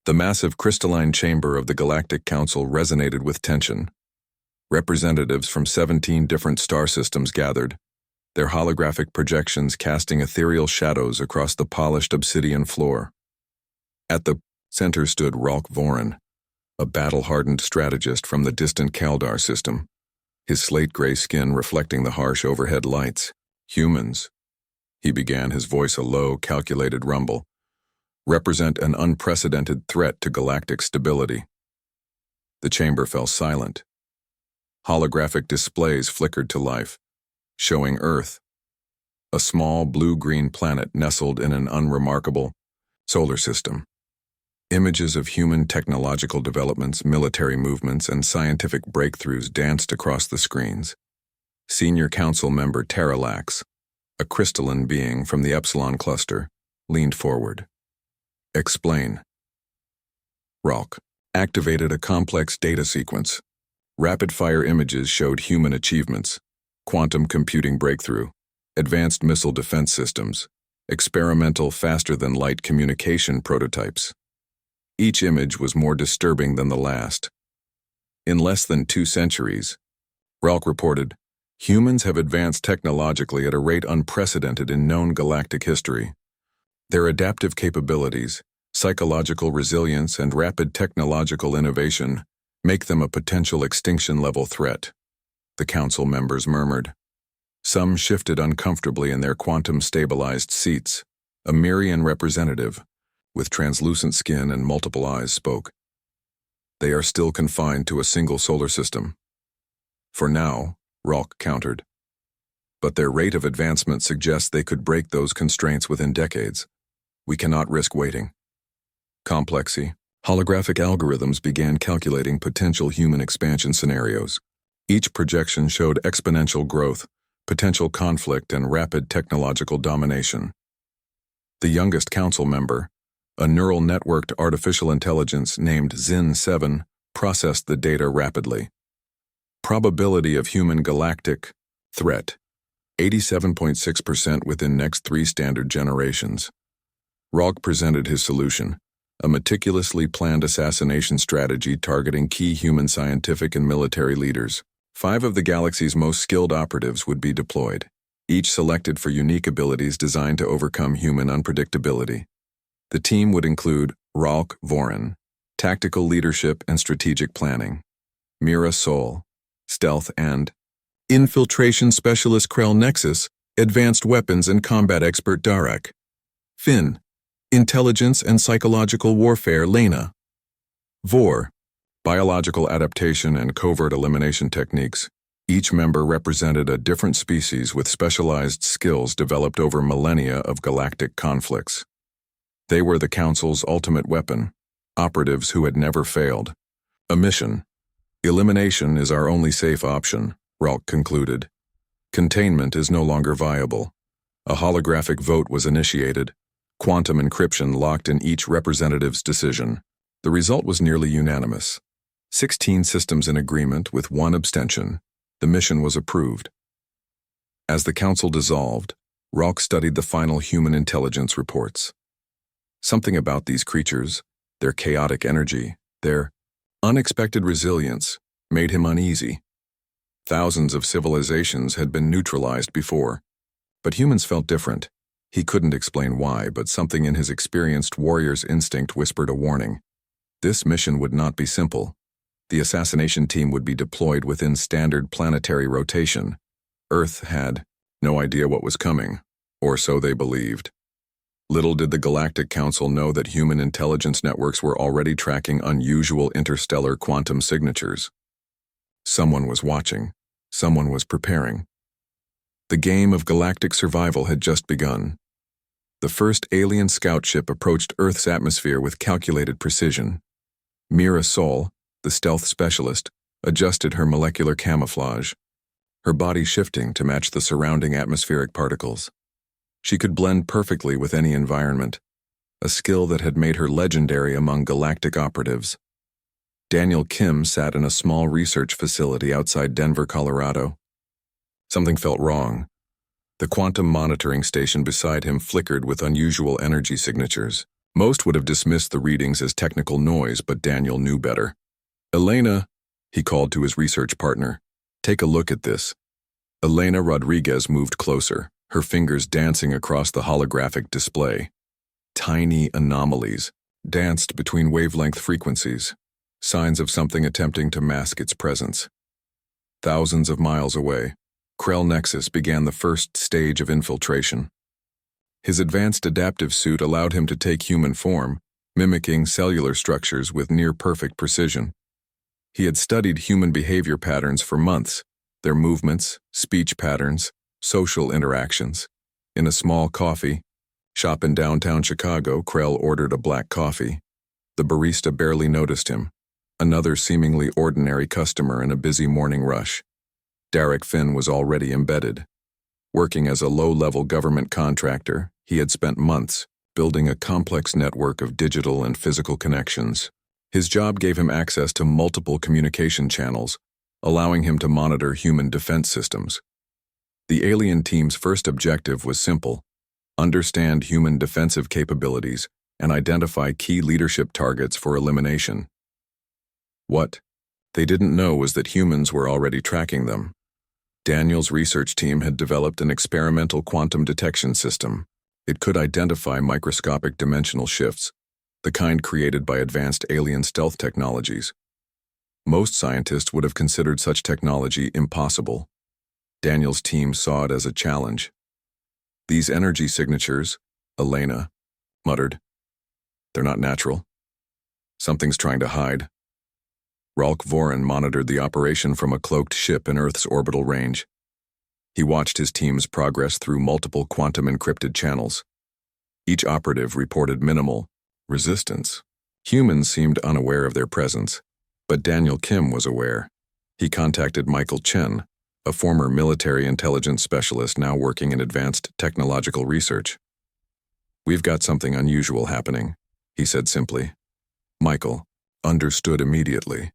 The massive crystalline chamber of the Galactic Council resonated with tension. Representatives from 17 different star systems gathered, their holographic projections casting ethereal shadows across the polished obsidian floor. At the center stood Ralk Voren, a battle-hardened strategist from the distant Kaldar system, his slate-gray skin reflecting the harsh overhead lights. "Humans," he began, his voice a low, calculated rumble, "represent an unprecedented threat to galactic stability." The chamber fell silent. Holographic displays flickered to life, showing Earth, a small blue-green planet nestled in an unremarkable solar system. Images of human technological developments, military movements, and scientific breakthroughs danced across the screens. Senior Council member Terralax, a crystalline being from the Epsilon cluster, leaned forward. "Explain." Ralk activated a complex data sequence. Rapid-fire images showed human achievements, quantum computing breakthrough, advanced missile defense systems, experimental faster-than-light communication prototypes. Each image was more disturbing than the last. "In less than 2 centuries," Ralk reported, "humans have advanced technologically at a rate unprecedented in known galactic history. Their adaptive capabilities, psychological resilience, and rapid technological innovation make them a potential extinction-level threat." The council members murmured. Some shifted uncomfortably in their quantum-stabilized seats. A Mirian representative, with translucent skin and multiple eyes, spoke. "They are still confined to a single solar system." "For now," Ralk countered. "But their rate of advancement suggests they could break those constraints within decades. We cannot risk waiting." Complexy, holographic algorithms began calculating potential human expansion scenarios. Each projection showed exponential growth, potential conflict, and rapid technological domination. The youngest council member, a neural networked artificial intelligence named Zin-7, processed the data rapidly. Probability of human galactic threat, 87.6% within next 3 standard generations. Ralk presented his solution, a meticulously planned assassination strategy targeting key human scientific and military leaders. 5 of the galaxy's most skilled operatives would be deployed, each selected for unique abilities designed to overcome human unpredictability. The team would include Ralk Voren, tactical leadership and strategic planning; Mira Sol, stealth and infiltration specialist Krell Nexus, advanced weapons and combat expert Darak; Finn, intelligence and psychological warfare Lena; Vor, biological adaptation and covert elimination techniques. Each member represented a different species with specialized skills developed over millennia of galactic conflicts. They were the Council's ultimate weapon, operatives who had never failed. "A mission. Elimination is our only safe option," Ralk concluded. "Containment is no longer viable." A holographic vote was initiated. Quantum encryption locked in each representative's decision. The result was nearly unanimous. 16 systems in agreement with 1 abstention. The mission was approved. As the Council dissolved, Ralk studied the final human intelligence reports. Something about these creatures, their chaotic energy, their unexpected resilience, made him uneasy. Thousands of civilizations had been neutralized before, but humans felt different. He couldn't explain why, but something in his experienced warrior's instinct whispered a warning. This mission would not be simple. The assassination team would be deployed within standard planetary rotation. Earth had no idea what was coming, or so they believed. Little did the Galactic Council know that human intelligence networks were already tracking unusual interstellar quantum signatures. Someone was watching. Someone was preparing. The game of galactic survival had just begun. The first alien scout ship approached Earth's atmosphere with calculated precision. Mira Sol, the stealth specialist, adjusted her molecular camouflage, her body shifting to match the surrounding atmospheric particles. She could blend perfectly with any environment, a skill that had made her legendary among galactic operatives. Daniel Kim sat in a small research facility outside Denver, Colorado. Something felt wrong. The quantum monitoring station beside him flickered with unusual energy signatures. Most would have dismissed the readings as technical noise, but Daniel knew better. "Elena," he called to his research partner, "take a look at this." Elena Rodriguez moved closer, her fingers dancing across the holographic display. Tiny anomalies danced between wavelength frequencies, signs of something attempting to mask its presence. Thousands of miles away, Krell Nexus began the first stage of infiltration. His advanced adaptive suit allowed him to take human form, mimicking cellular structures with near-perfect precision. He had studied human behavior patterns for months, their movements, speech patterns, social interactions. In a small coffee shop in downtown Chicago, Krell ordered a black coffee. The barista barely noticed him, another seemingly ordinary customer in a busy morning rush. Derek Finn was already embedded. Working as a low-level government contractor, he had spent months building a complex network of digital and physical connections. His job gave him access to multiple communication channels, allowing him to monitor human defense systems. The alien team's first objective was simple: understand human defensive capabilities and identify key leadership targets for elimination. What they didn't know was that humans were already tracking them. Daniel's research team had developed an experimental quantum detection system. It could identify microscopic dimensional shifts, the kind created by advanced alien stealth technologies. Most scientists would have considered such technology impossible. Daniel's team saw it as a challenge. "These energy signatures," Elena muttered. "They're not natural. Something's trying to hide." Ralk Voren monitored the operation from a cloaked ship in Earth's orbital range. He watched his team's progress through multiple quantum-encrypted channels. Each operative reported minimal resistance. Humans seemed unaware of their presence, but Daniel Kim was aware. He contacted Michael Chen, a former military intelligence specialist now working in advanced technological research. "We've got something unusual happening," he said simply. Michael understood immediately.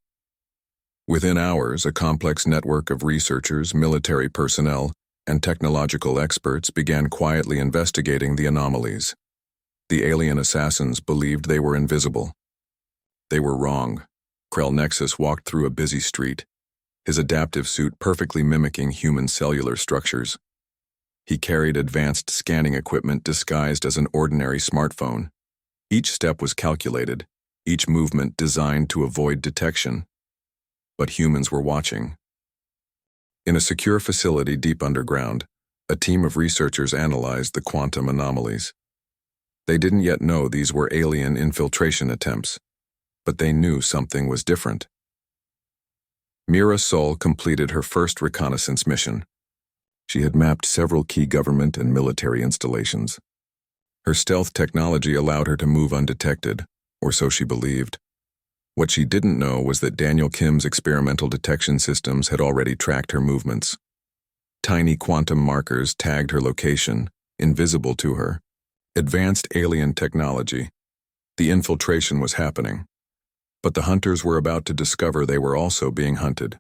Within hours, a complex network of researchers, military personnel, and technological experts began quietly investigating the anomalies. The alien assassins believed they were invisible. They were wrong. Krell Nexus walked through a busy street, his adaptive suit perfectly mimicking human cellular structures. He carried advanced scanning equipment disguised as an ordinary smartphone. Each step was calculated, each movement designed to avoid detection. But humans were watching. In a secure facility deep underground, a team of researchers analyzed the quantum anomalies. They didn't yet know these were alien infiltration attempts, but they knew something was different. Mira Sol completed her first reconnaissance mission. She had mapped several key government and military installations. Her stealth technology allowed her to move undetected, or so she believed. What she didn't know was that Daniel Kim's experimental detection systems had already tracked her movements. Tiny quantum markers tagged her location, invisible to her. Advanced alien technology. The infiltration was happening. But the hunters were about to discover they were also being hunted.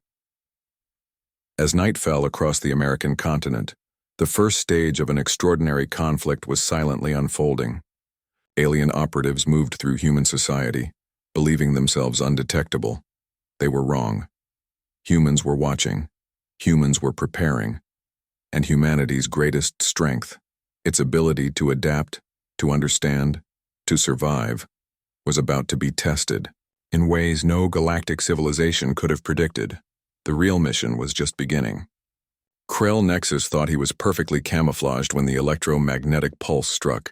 As night fell across the American continent, the first stage of an extraordinary conflict was silently unfolding. Alien operatives moved through human society, believing themselves undetectable. They were wrong. Humans were watching. Humans were preparing. And humanity's greatest strength, its ability to adapt, to understand, to survive, was about to be tested in ways no galactic civilization could have predicted. The real mission was just beginning. Krell Nexus thought he was perfectly camouflaged when the electromagnetic pulse struck.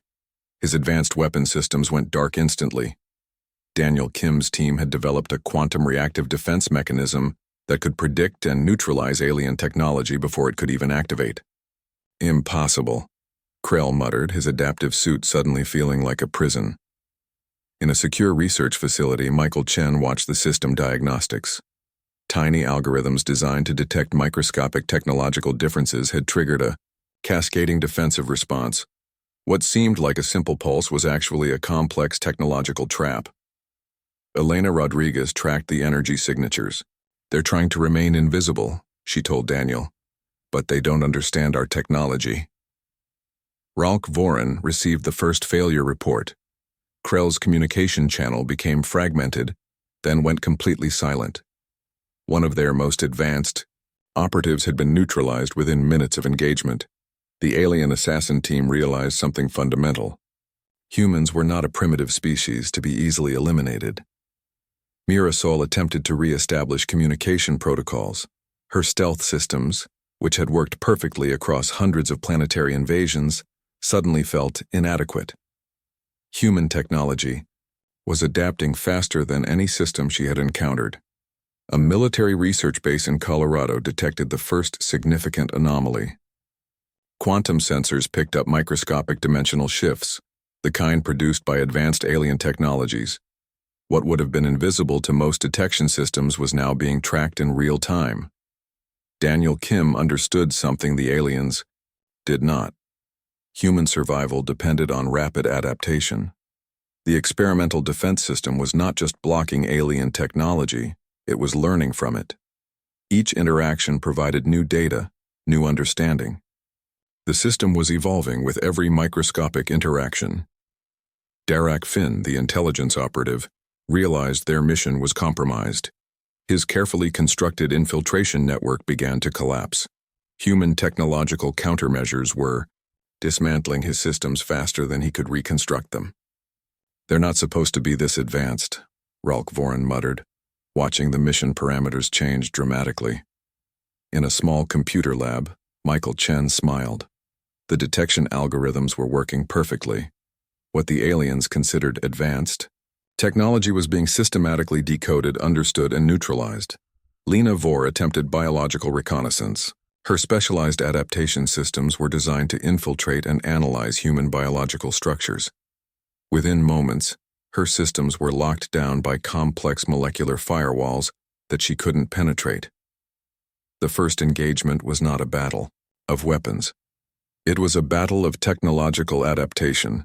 His advanced weapon systems went dark instantly. Daniel Kim's team had developed a quantum reactive defense mechanism that could predict and neutralize alien technology before it could even activate. "Impossible," Krell muttered, his adaptive suit suddenly feeling like a prison. In a secure research facility, Michael Chen watched the system diagnostics. Tiny algorithms designed to detect microscopic technological differences had triggered a cascading defensive response. What seemed like a simple pulse was actually a complex technological trap. Elena Rodriguez tracked the energy signatures. "They're trying to remain invisible," she told Daniel. "But they don't understand our technology." Ralk Voren received the first failure report. Krell's communication channel became fragmented, then went completely silent. One of their most advanced operatives had been neutralized within minutes of engagement. The alien assassin team realized something fundamental. Humans were not a primitive species to be easily eliminated. Mirasol attempted to re-establish communication protocols. Her stealth systems, which had worked perfectly across hundreds of planetary invasions, suddenly felt inadequate. Human technology was adapting faster than any system she had encountered. A military research base in Colorado detected the first significant anomaly. Quantum sensors picked up microscopic dimensional shifts, the kind produced by advanced alien technologies. What would have been invisible to most detection systems was now being tracked in real time. Daniel Kim understood something the aliens did not. Human survival depended on rapid adaptation. The experimental defense system was not just blocking alien technology, it was learning from it. Each interaction provided new data, new understanding. The system was evolving with every microscopic interaction. Darak Finn, the intelligence operative, realized their mission was compromised. His carefully constructed infiltration network began to collapse. Human technological countermeasures were dismantling his systems faster than he could reconstruct them. "They're not supposed to be this advanced," Ralk Voren muttered, watching the mission parameters change dramatically. In a small computer lab, Michael Chen smiled. The detection algorithms were working perfectly. What the aliens considered advanced technology was being systematically decoded, understood, and neutralized. Lena Vore attempted biological reconnaissance. Her specialized adaptation systems were designed to infiltrate and analyze human biological structures. Within moments, her systems were locked down by complex molecular firewalls that she couldn't penetrate. The first engagement was not a battle of weapons. It was a battle of technological adaptation.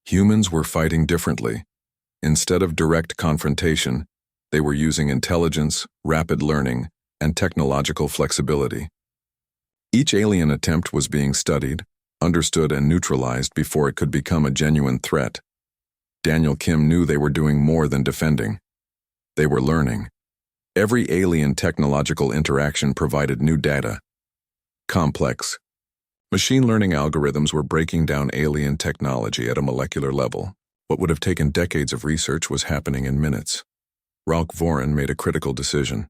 Humans were fighting differently. Instead of direct confrontation, they were using intelligence, rapid learning, and technological flexibility. Each alien attempt was being studied, understood, and neutralized before it could become a genuine threat. Daniel Kim knew they were doing more than defending. They were learning. Every alien technological interaction provided new data. Complex machine learning algorithms were breaking down alien technology at a molecular level. What would have taken decades of research was happening in minutes. Ralk Voren made a critical decision.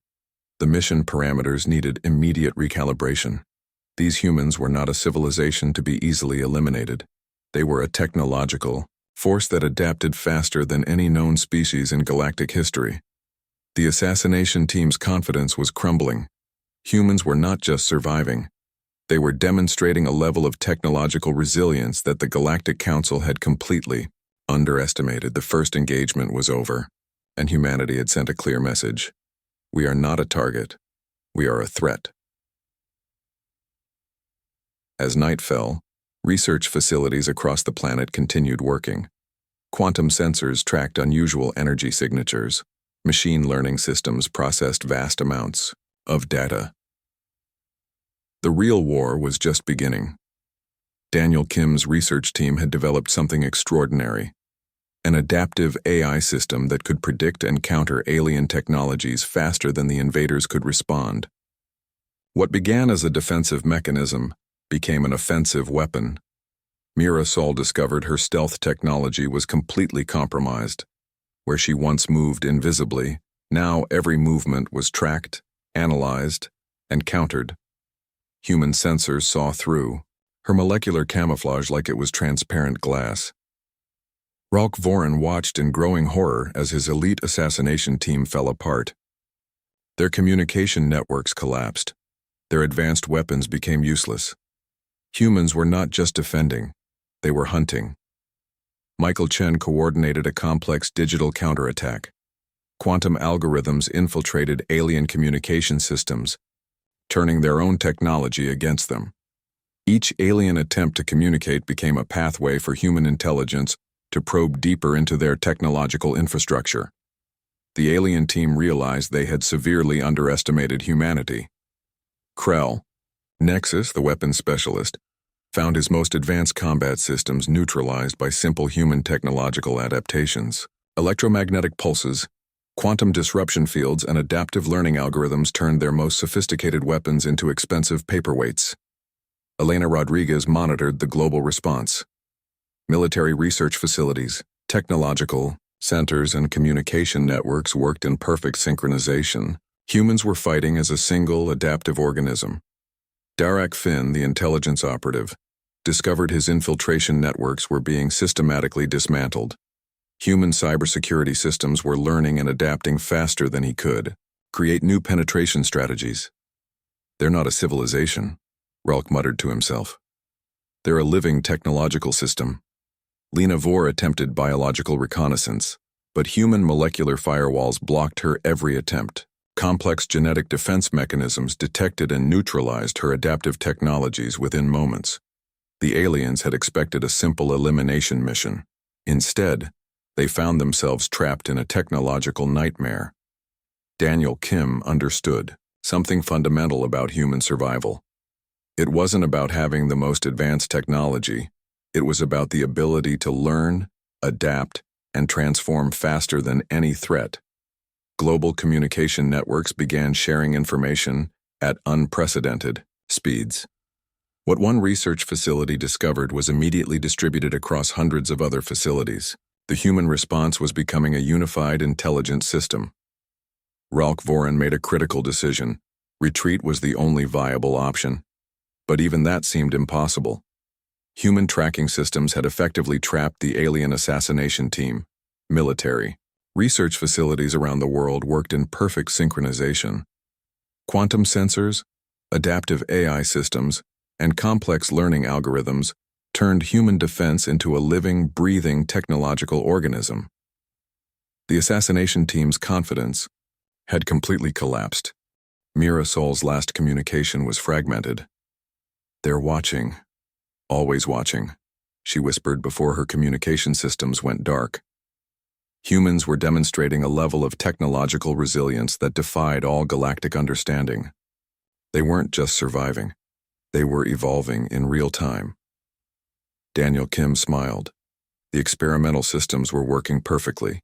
The mission parameters needed immediate recalibration. These humans were not a civilization to be easily eliminated. They were a technological force that adapted faster than any known species in galactic history. The assassination team's confidence was crumbling. Humans were not just surviving. They were demonstrating a level of technological resilience that the Galactic Council had completely underestimated. The first engagement was over, and humanity had sent a clear message. We are not a target. We are a threat. As night fell, research facilities across the planet continued working. Quantum sensors tracked unusual energy signatures. Machine learning systems processed vast amounts of data. The real war was just beginning. Daniel Kim's research team had developed something extraordinary. An adaptive AI system that could predict and counter alien technologies faster than the invaders could respond. What began as a defensive mechanism became an offensive weapon. Mirasol discovered her stealth technology was completely compromised. Where she once moved invisibly, now every movement was tracked, analyzed, and countered. Human sensors saw through her molecular camouflage like it was transparent glass. Ralk Voren watched in growing horror as his elite assassination team fell apart. Their communication networks collapsed. Their advanced weapons became useless. Humans were not just defending, they were hunting. Michael Chen coordinated a complex digital counterattack. Quantum algorithms infiltrated alien communication systems, turning their own technology against them. Each alien attempt to communicate became a pathway for human intelligence to probe deeper into their technological infrastructure. The alien team realized they had severely underestimated humanity. Krell, Nexus, the weapons specialist, found his most advanced combat systems neutralized by simple human technological adaptations. Electromagnetic pulses, quantum disruption fields, and adaptive learning algorithms turned their most sophisticated weapons into expensive paperweights. Elena Rodriguez monitored the global response. Military research facilities, technological centers, and communication networks worked in perfect synchronization. Humans were fighting as a single, adaptive organism. Darak Finn, the intelligence operative, discovered his infiltration networks were being systematically dismantled. Human cybersecurity systems were learning and adapting faster than he could create new penetration strategies. "They're not a civilization," Ralk muttered to himself. "They're a living technological system." Lena Vor attempted biological reconnaissance, but human molecular firewalls blocked her every attempt. Complex genetic defense mechanisms detected and neutralized her adaptive technologies within moments. The aliens had expected a simple elimination mission. Instead, they found themselves trapped in a technological nightmare. Daniel Kim understood something fundamental about human survival. It wasn't about having the most advanced technology. It was about the ability to learn, adapt, and transform faster than any threat. Global communication networks began sharing information at unprecedented speeds. What one research facility discovered was immediately distributed across hundreds of other facilities. The human response was becoming a unified, intelligent system. Ralk Voren made a critical decision. Retreat was the only viable option. But even that seemed impossible. Human tracking systems had effectively trapped the alien assassination team. Military research facilities around the world worked in perfect synchronization. Quantum sensors, adaptive AI systems, and complex learning algorithms turned human defense into a living, breathing technological organism. The assassination team's confidence had completely collapsed. Mirasol's last communication was fragmented. "They're watching, always watching," she whispered before her communication systems went dark. Humans were demonstrating a level of technological resilience that defied all galactic understanding. They weren't just surviving. They were evolving in real time. Daniel Kim smiled. The experimental systems were working perfectly.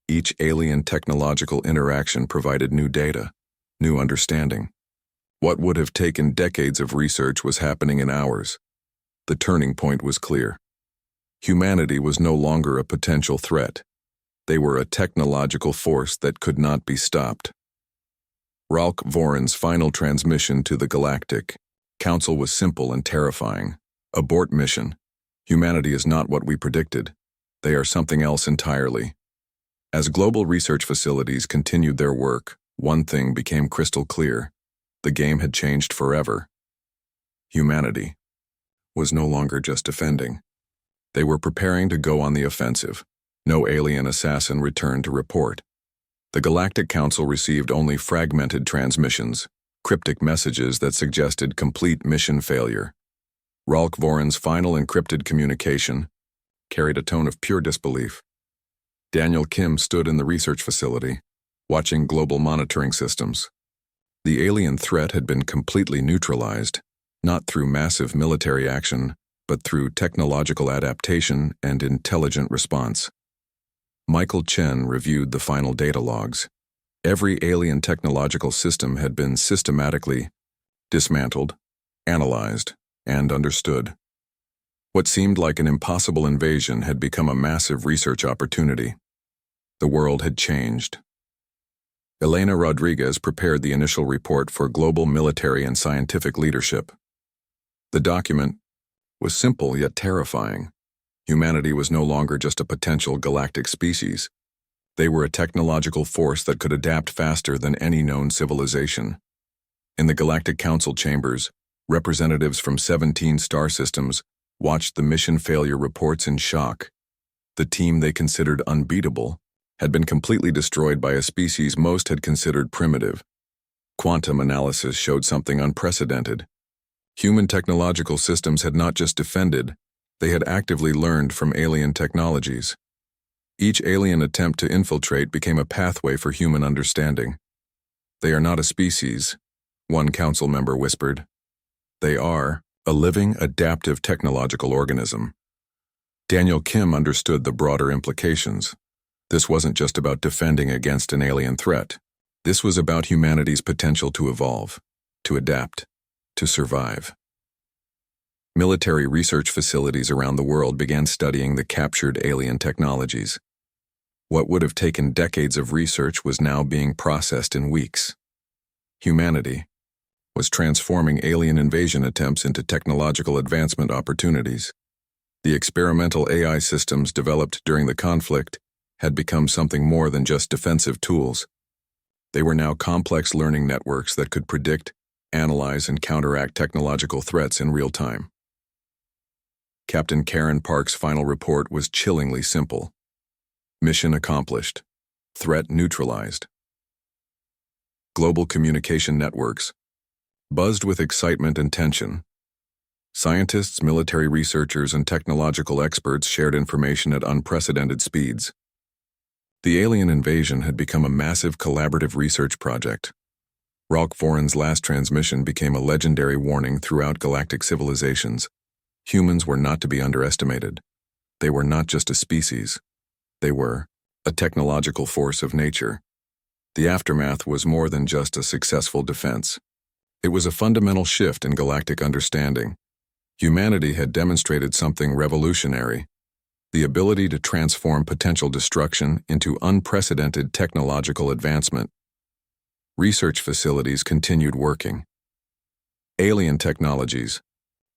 Each alien technological interaction provided new data, new understanding. What would have taken decades of research was happening in hours. The turning point was clear. Humanity was no longer a potential threat. They were a technological force that could not be stopped. Ralk Voren's final transmission to the Galactic Council was simple and terrifying. "Abort mission. Humanity is not what we predicted. They are something else entirely." As global research facilities continued their work, one thing became crystal clear. The game had changed forever. Humanity was no longer just defending. They were preparing to go on the offensive. No alien assassin returned to report. The Galactic Council received only fragmented transmissions, cryptic messages that suggested complete mission failure. Ralk Voren's final encrypted communication carried a tone of pure disbelief. Daniel Kim stood in the research facility, watching global monitoring systems. The alien threat had been completely neutralized, not through massive military action, but through technological adaptation and intelligent response. Michael Chen reviewed the final data logs. Every alien technological system had been systematically dismantled, analyzed, and understood. What seemed like an impossible invasion had become a massive research opportunity. The world had changed. Elena Rodriguez prepared the initial report for global military and scientific leadership. The document was simple yet terrifying. Humanity was no longer just a potential galactic species. They were a technological force that could adapt faster than any known civilization. In the Galactic Council chambers, representatives from 17 star systems watched the mission failure reports in shock. The team they considered unbeatable had been completely destroyed by a species most had considered primitive. Quantum analysis showed something unprecedented. Human technological systems had not just defended, they had actively learned from alien technologies. Each alien attempt to infiltrate became a pathway for human understanding. "They are not a species," one council member whispered. "They are a living, adaptive technological organism. Daniel Kim understood the broader implications. This wasn't just about defending against an alien threat. This was about humanity's potential to evolve, to adapt, to survive. Military research facilities around the world began studying the captured alien technologies. What would have taken decades of research was now being processed in weeks. Humanity was transforming alien invasion attempts into technological advancement opportunities. The experimental AI systems developed during the conflict had become something more than just defensive tools. They were now complex learning networks that could predict, analyze, and counteract technological threats in real time. Captain Karen Park's final report was chillingly simple. Mission accomplished. Threat neutralized. Global communication networks buzzed with excitement and tension. Scientists, military researchers, and technological experts shared information at unprecedented speeds. The alien invasion had become a massive collaborative research project. Ralph Foran's last transmission became a legendary warning throughout galactic civilizations. Humans were not to be underestimated. They were not just a species. They were a technological force of nature. The aftermath was more than just a successful defense. It was a fundamental shift in galactic understanding. Humanity had demonstrated something revolutionary: the ability to transform potential destruction into unprecedented technological advancement. Research facilities continued working. Alien technologies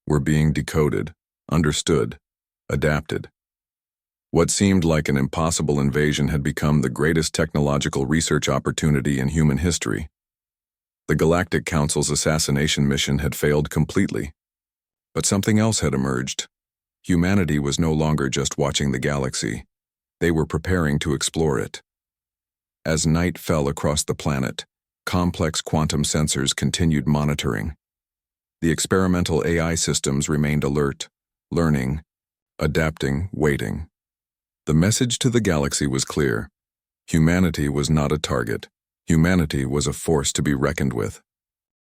were being decoded, understood, adapted. What seemed like an impossible invasion had become the greatest technological research opportunity in human history. The Galactic Council's assassination mission had failed completely. But something else had emerged. Humanity was no longer just watching the galaxy. They were preparing to explore it. As night fell across the planet, complex quantum sensors continued monitoring. The experimental AI systems remained alert, learning, adapting, waiting. The message to the galaxy was clear. Humanity was not a target. Humanity was a force to be reckoned with.